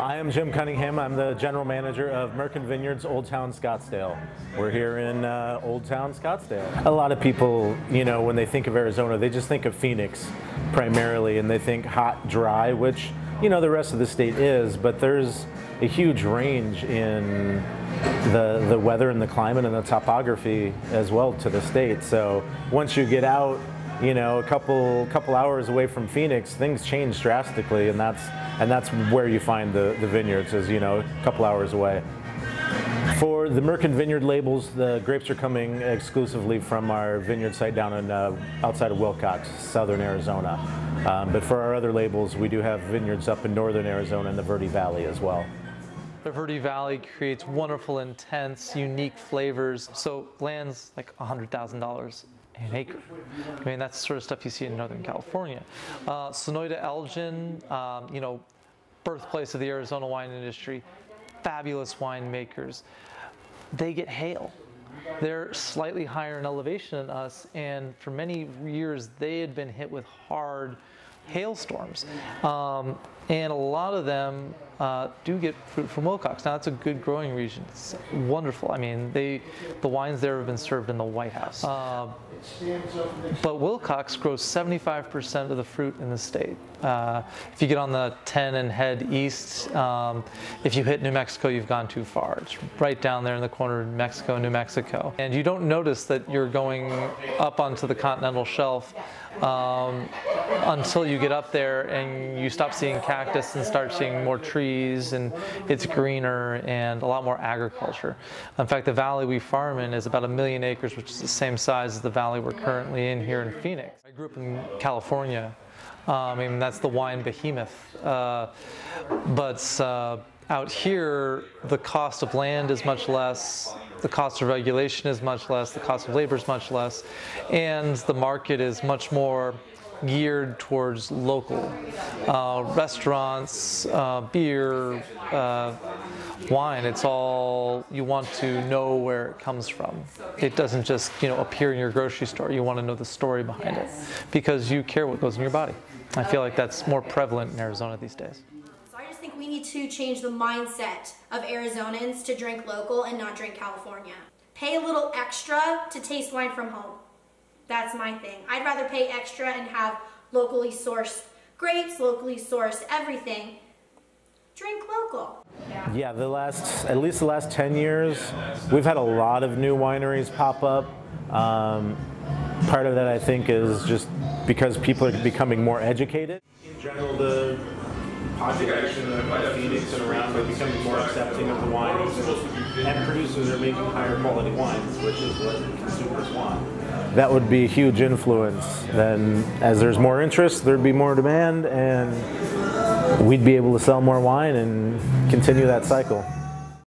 I am Jim Cunningham. I'm the general manager of Merkin Vineyards, Old Town Scottsdale. We're here in Old Town Scottsdale. A lot of people, you know, when they think of Arizona, they just think of Phoenix primarily, and they think hot, dry, which, you know, the rest of the state is, but there's a huge range in the weather and the climate and the topography as well to the state. So once you get out, you know, a couple hours away from Phoenix, things change drastically, and that's where you find the vineyards, is, you know, a couple hours away. For the Merkin Vineyard labels, the grapes are coming exclusively from our vineyard site down in outside of Wilcox, southern Arizona. But for our other labels, we do have vineyards up in northern Arizona in the Verde Valley as well. The Verde Valley creates wonderful, intense, unique flavors. So land's like $100,000 an acre. I mean, that's the sort of stuff you see in Northern California. Sonoyta, Elgin, you know, birthplace of the Arizona wine industry, fabulous winemakers. They get hail. They're slightly higher in elevation than us, and for many years they had been hit with hard hailstorms. And a lot of them do get fruit from Wilcox. Now, that's a good growing region. It's wonderful. I mean, the wines there have been served in the White House. But Wilcox grows 75% of the fruit in the state. If you get on the 10 and head east, if you hit New Mexico, you've gone too far. It's right down there in the corner of Mexico and New Mexico. And you don't notice that you're going up onto the continental shelf until you get up there and you stop seeing cactus and start seeing more trees, and it's greener and a lot more agriculture. In fact, the valley we farm in is about 1 million acres, which is the same size as the valley we're currently in here in Phoenix. I grew up in California. I mean, that's the wine behemoth. But out here, the cost of land is much less, the cost of regulation is much less, the cost of labor is much less, and the market is much more geared towards local restaurants, beer, wine. It's all, you want to know where it comes from. It doesn't just, you know, appear in your grocery store. You want to know the story behind it because you care what goes in your body. I feel like that's more prevalent in Arizona these days. So I just think we need to change the mindset of Arizonans to drink local and not drink California. Pay a little extra to taste wine from home. That's my thing. I'd rather pay extra and have locally sourced grapes, locally sourced everything. Drink local. Yeah, at least the last 10 years, we've had a lot of new wineries pop up. Part of that, I think, is just because people are becoming more educated. In general, the population of Phoenix and around are becoming more accepting of the wines, and producers are making higher quality wines, which is what consumers want. That would be a huge influence. Then, as there's more interest, there'd be more demand, and we'd be able to sell more wine and continue that cycle.